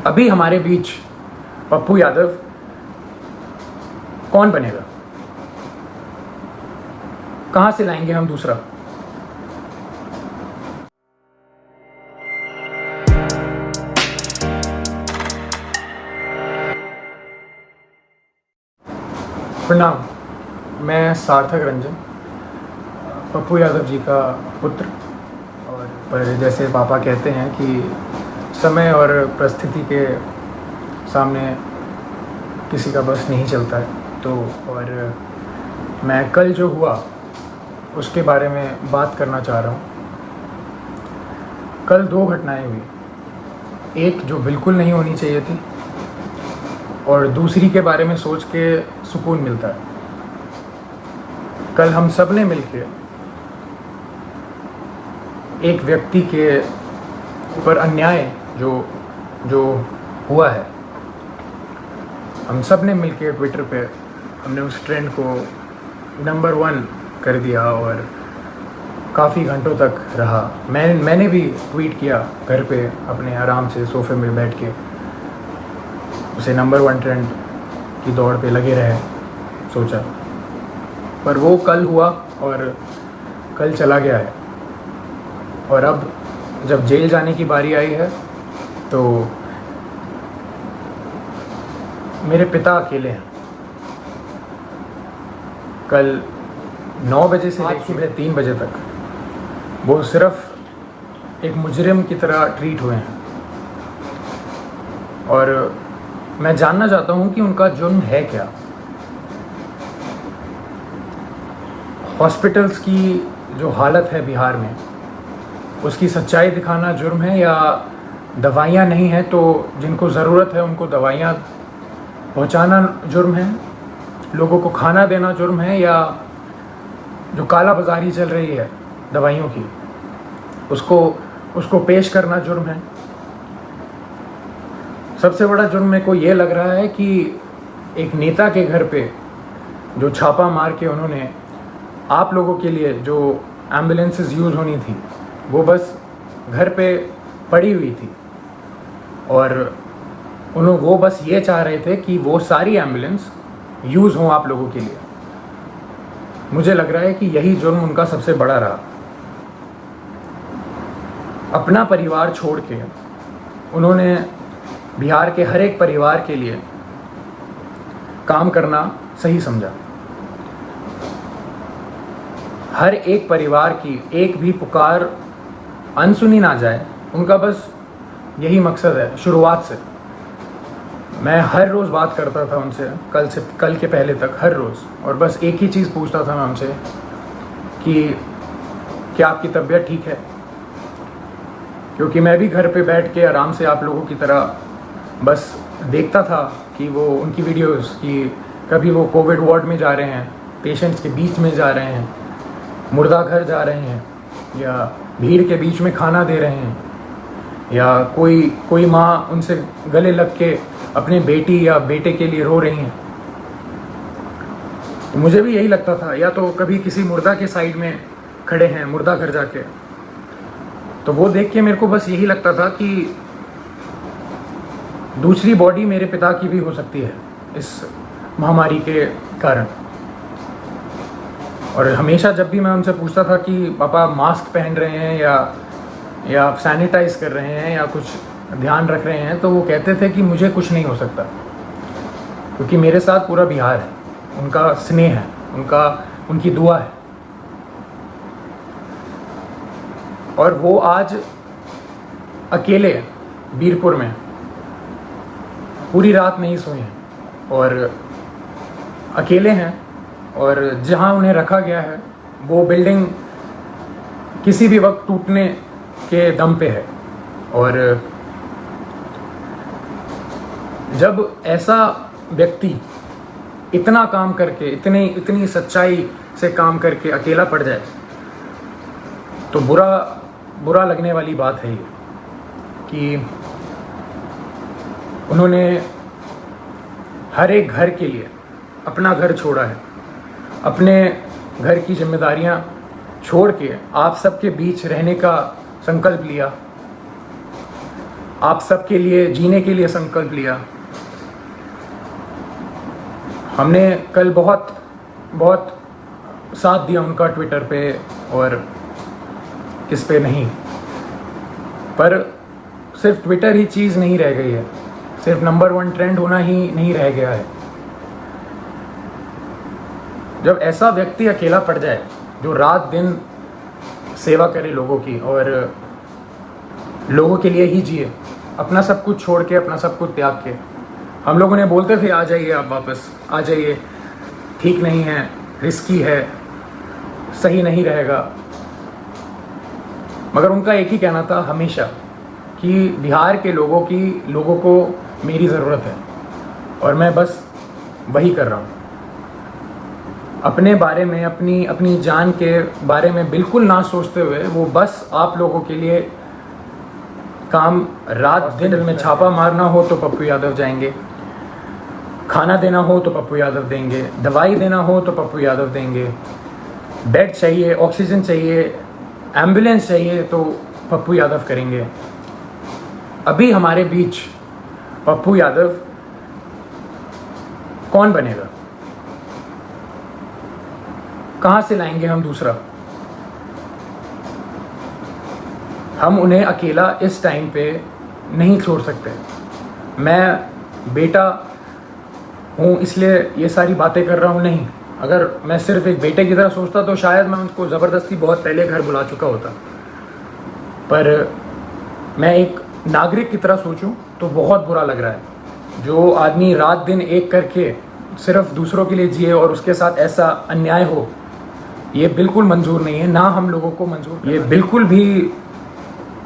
अभी हमारे बीच पप्पू यादव कौन बनेगा? कहां से लाएंगे हम दूसरा? प्रणाम, मैं सार्थक रंजन, पप्पू यादव जी का पुत्र। और पर जैसे पापा कहते हैं कि समय और परिस्थिति के सामने किसी का बस नहीं चलता है, तो और मैं कल जो हुआ उसके बारे में बात करना चाह रहा हूँ। कल दो घटनाएं हुई, एक जो बिल्कुल नहीं होनी चाहिए थी और दूसरी के बारे में सोच के सुकून मिलता है। कल हम सब ने मिलकर एक व्यक्ति के ऊपर अन्याय जो हुआ है, हम सब ने मिलकर ट्विटर पे हमने उस ट्रेंड को नंबर 1 कर दिया और काफ़ी घंटों तक रहा। मैंने भी ट्वीट किया घर पे अपने आराम से सोफे में बैठ के, उसे नंबर 1 ट्रेंड की दौड़ पे लगे रहे सोचा। पर वो कल हुआ और कल चला गया है। और अब जब जेल जाने की बारी आई है तो मेरे पिता अकेले हैं। कल 9 बजे से आज सुबह 3 बजे तक वो सिर्फ एक मुजरिम की तरह ट्रीट हुए हैं। और मैं जानना चाहता हूं कि उनका जुर्म है क्या। हॉस्पिटल्स की जो हालत है बिहार में, उसकी सच्चाई दिखाना जुर्म है, या दवाइयाँ नहीं हैं तो जिनको ज़रूरत है उनको दवाइयाँ पहुँचाना जुर्म है, लोगों को खाना देना जुर्म है, या जो काला बाजारी चल रही है दवाइयों की उसको पेश करना जुर्म है। सबसे बड़ा जुर्म मेरे को ये लग रहा है कि एक नेता के घर पे जो छापा मार के उन्होंने आप लोगों के लिए जो एम्बुलेंसेस यूज़ होनी थी वो बस घर पे पड़ी हुई थी, और वो बस ये चाह रहे थे कि वो सारी एम्बुलेंस यूज़ हों आप लोगों के लिए। मुझे लग रहा है कि यही जुर्म उनका सबसे बड़ा रहा। अपना परिवार छोड़ के उन्होंने बिहार के हर एक परिवार के लिए काम करना सही समझा। हर एक परिवार की एक भी पुकार अनसुनी ना जाए, उनका बस यही मकसद है शुरुआत से। मैं हर रोज़ बात करता था उनसे, कल के पहले तक हर रोज़, और बस एक ही चीज़ पूछता था मैं उनसे कि क्या आपकी तबीयत ठीक है? क्योंकि मैं भी घर पे बैठ के आराम से आप लोगों की तरह बस देखता था कि वो उनकी वीडियोस कि कभी वो कोविड वार्ड में जा रहे हैं, पेशेंट्स के बीच में जा रहे हैं, मुर्दा घर जा रहे हैं, या भीड़ के बीच में खाना दे रहे हैं, या कोई माँ उनसे गले लग के अपने बेटी या बेटे के लिए रो रही हैं। तो मुझे भी यही लगता था, या तो कभी किसी मुर्दा के साइड में खड़े हैं मुर्दा घर जाके, तो वो देख के मेरे को बस यही लगता था कि दूसरी बॉडी मेरे पिता की भी हो सकती है इस महामारी के कारण। और हमेशा जब भी मैं उनसे पूछता था कि पापा मास्क पहन रहे हैं या आप सैनिटाइज कर रहे हैं या कुछ ध्यान रख रहे हैं, तो वो कहते थे कि मुझे कुछ नहीं हो सकता, क्योंकि मेरे साथ पूरा बिहार है, उनका स्नेह है, उनकी दुआ है। और वो आज अकेले बीरपुर में पूरी रात नहीं सोए हैं और अकेले हैं, और जहां उन्हें रखा गया है वो बिल्डिंग किसी भी वक्त टूटने के दम पे है। और जब ऐसा व्यक्ति इतना काम करके, इतनी सच्चाई से काम करके अकेला पड़ जाए, तो बुरा लगने वाली बात है ये कि उन्होंने हर एक घर के लिए अपना घर छोड़ा है, अपने घर की जिम्मेदारियां छोड़ के आप सबके बीच रहने का संकल्प लिया। आप सबके लिए जीने के लिए संकल्प लिया। हमने कल बहुत बहुत साथ दिया उनका ट्विटर पे और किस पे नहीं, पर सिर्फ ट्विटर ही चीज़ नहीं रह गई है, सिर्फ नंबर 1 ट्रेंड होना ही नहीं रह गया है। जब ऐसा व्यक्ति अकेला पड़ जाए जो रात दिन सेवा करे लोगों की और लोगों के लिए ही जिए, अपना सब कुछ छोड़ के, अपना सब कुछ त्याग के। हम लोगों ने बोलते थे आ जाइए आप वापस, आ जाइए, ठीक नहीं है, रिस्की है, सही नहीं रहेगा, मगर उनका एक ही कहना था हमेशा कि बिहार के लोगों को मेरी ज़रूरत है और मैं बस वही कर रहा हूँ। अपने बारे में, अपनी जान के बारे में बिल्कुल ना सोचते हुए वो बस आप लोगों के लिए काम, रात दिन में छापा मारना हो तो पप्पू यादव जाएंगे, खाना देना हो तो पप्पू यादव देंगे, दवाई देना हो तो पप्पू यादव देंगे, बेड चाहिए, ऑक्सीजन चाहिए, एम्बुलेंस चाहिए तो पप्पू यादव करेंगे। अभी हमारे बीच पप्पू यादव कौन बनेगा? कहाँ से लाएंगे हम दूसरा? हम उन्हें अकेला इस टाइम पे नहीं छोड़ सकते। मैं बेटा हूँ इसलिए ये सारी बातें कर रहा हूँ, नहीं। अगर मैं सिर्फ एक बेटे की तरह सोचता तो शायद मैं उनको ज़बरदस्ती बहुत पहले घर बुला चुका होता, पर मैं एक नागरिक की तरह सोचूं तो बहुत बुरा लग रहा है। जो आदमी रात दिन एक करके सिर्फ दूसरों के लिए जिए और उसके साथ ऐसा अन्याय हो, ये बिल्कुल मंजूर नहीं है, ना हम लोगों को मंजूर, ये बिल्कुल भी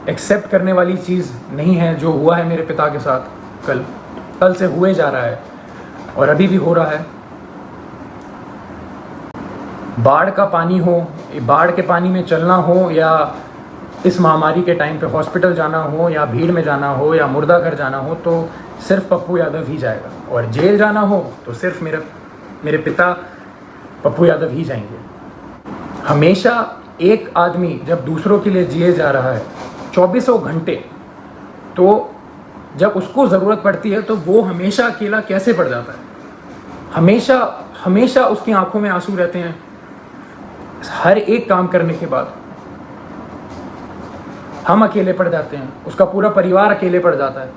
एक्सेप्ट करने वाली चीज़ नहीं है। जो हुआ है मेरे पिता के साथ कल से हुए जा रहा है और अभी भी हो रहा है। बाढ़ का पानी हो, बाढ़ के पानी में चलना हो, या इस महामारी के टाइम पे हॉस्पिटल जाना हो, या भीड़ में जाना हो, या मुर्दा घर जाना हो, तो सिर्फ पप्पू यादव ही जाएगा। और जेल जाना हो तो सिर्फ मेरे पिता पप्पू यादव ही जाएंगे। हमेशा एक आदमी जब दूसरों के लिए जिए जा रहा है 24 घंटे, तो जब उसको ज़रूरत पड़ती है तो वो हमेशा अकेला कैसे पड़ जाता है? हमेशा उसकी आंखों में आंसू रहते हैं हर एक काम करने के बाद। हम अकेले पड़ जाते हैं, उसका पूरा परिवार अकेले पड़ जाता है।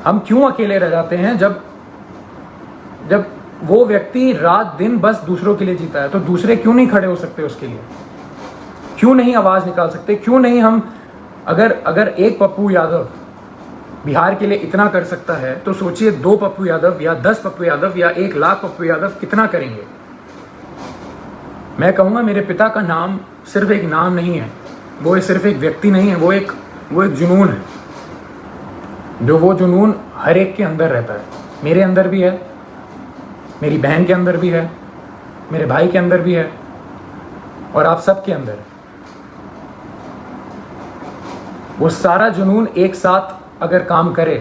हम क्यों अकेले रह जाते हैं? जब वो व्यक्ति रात दिन बस दूसरों के लिए जीता है, तो दूसरे क्यों नहीं खड़े हो सकते उसके लिए? क्यों नहीं आवाज़ निकाल सकते? क्यों नहीं हम, अगर एक पप्पू यादव बिहार के लिए इतना कर सकता है, तो सोचिए 2 पप्पू यादव या 10 पप्पू यादव या 1 लाख पप्पू यादव कितना करेंगे। मैं कहूँगा मेरे पिता का नाम सिर्फ एक नाम नहीं है, वो सिर्फ एक व्यक्ति नहीं है, वो एक जुनून है। जो वो जुनून हर एक के अंदर रहता है। मेरे अंदर भी है, मेरी बहन के अंदर भी है, मेरे भाई के अंदर भी है, और आप सब के अंदर है। वो सारा जुनून एक साथ अगर काम करे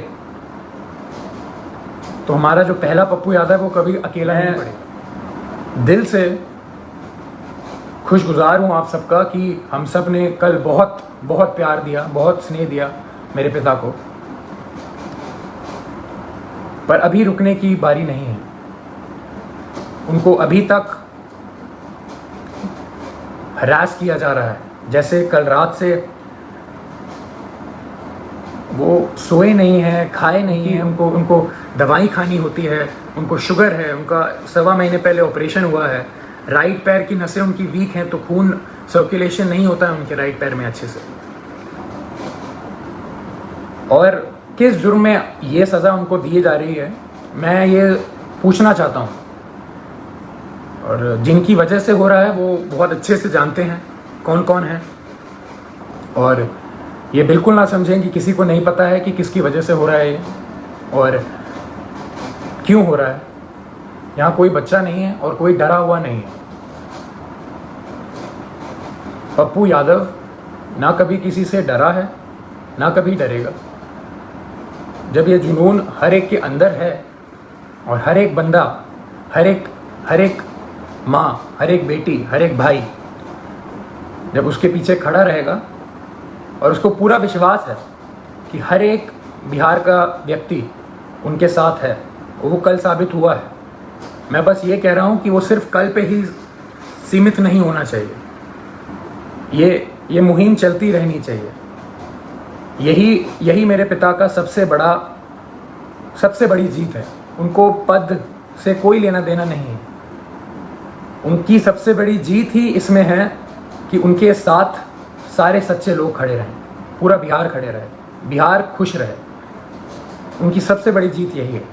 तो हमारा जो पहला पप्पू यादव है वो कभी अकेला नहीं पड़ेगा। दिल से खुशगुजार हूँ आप सबका कि हम सब ने कल बहुत बहुत प्यार दिया, बहुत स्नेह दिया मेरे पिता को, पर अभी रुकने की बारी नहीं है। उनको अभी तक हरास किया जा रहा है। जैसे कल रात से वो सोए नहीं हैं, खाए नहीं हैं, उनको दवाई खानी होती है, उनको शुगर है, उनका 1.25 महीने पहले ऑपरेशन हुआ है, राइट पैर की नसें उनकी वीक हैं, तो खून सर्कुलेशन नहीं होता है उनके राइट पैर में अच्छे से। और किस जुर्म में ये सज़ा उनको दी जा रही है, मैं ये पूछना चाहता हूँ। और जिनकी वजह से हो रहा है वो बहुत अच्छे से जानते हैं कौन कौन है, और ये बिल्कुल ना समझें कि किसी को नहीं पता है कि किसकी वजह से हो रहा है और क्यों हो रहा है। यहाँ कोई बच्चा नहीं है और कोई डरा हुआ नहीं है। पप्पू यादव ना कभी किसी से डरा है, ना कभी डरेगा। जब ये जुनून हर एक के अंदर है और हर एक बंदा, हर एक माँ, हर एक बेटी, हर एक भाई जब उसके पीछे खड़ा रहेगा और उसको पूरा विश्वास है कि हर एक बिहार का व्यक्ति उनके साथ है, वो कल साबित हुआ है। मैं बस ये कह रहा हूँ कि वो सिर्फ कल पे ही सीमित नहीं होना चाहिए, ये मुहिम चलती रहनी चाहिए। यही मेरे पिता का सबसे बड़ी जीत है। उनको पद से कोई लेना देना नहीं है। उनकी सबसे बड़ी जीत ही इसमें है कि उनके साथ सारे सच्चे लोग खड़े रहें, पूरा बिहार खड़े रहे, बिहार खुश रहे। उनकी सबसे बड़ी जीत यही है।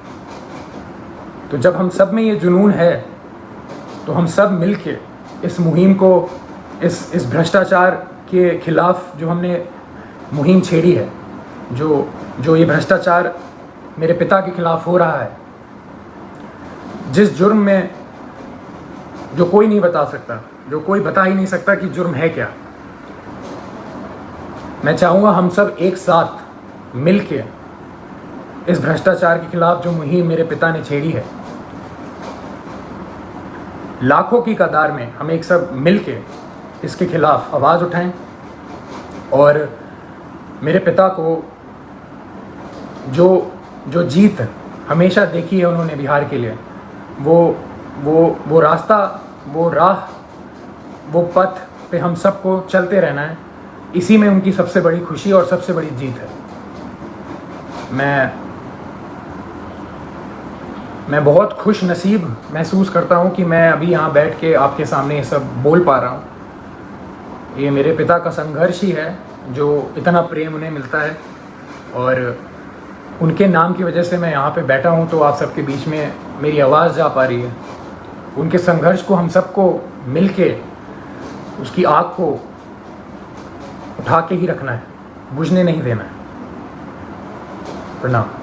तो जब हम सब में ये जुनून है तो हम सब मिलके इस मुहिम को, इस भ्रष्टाचार के खिलाफ जो हमने मुहिम छेड़ी है, जो ये भ्रष्टाचार मेरे पिता के खिलाफ हो रहा है, जिस जुर्म में जो कोई नहीं बता सकता, जो कोई बता ही नहीं सकता कि जुर्म है क्या, मैं चाहूँगा हम सब एक साथ मिलके इस भ्रष्टाचार के खिलाफ जो मुहिम मेरे पिता ने छेड़ी है, लाखों की कतार में हम एक सब मिलके इसके खिलाफ आवाज़ उठाएं और मेरे पिता को जो जीत हमेशा देखी है उन्होंने बिहार के लिए, वो रास्ता, वो राह, वो पथ पे हम सबको चलते रहना है। इसी में उनकी सबसे बड़ी खुशी और सबसे बड़ी जीत है। मैं बहुत खुश नसीब महसूस करता हूँ कि मैं अभी यहाँ बैठ के आपके सामने ये सब बोल पा रहा हूँ। ये मेरे पिता का संघर्ष ही है जो इतना प्रेम उन्हें मिलता है, और उनके नाम की वजह से मैं यहाँ पे बैठा हूँ, तो आप सबके बीच में मेरी आवाज़ जा पा रही है। उनके संघर्ष को हम सबको मिलके उसकी आग को उठा के ही रखना है, बुझने नहीं देना है। प्रणाम।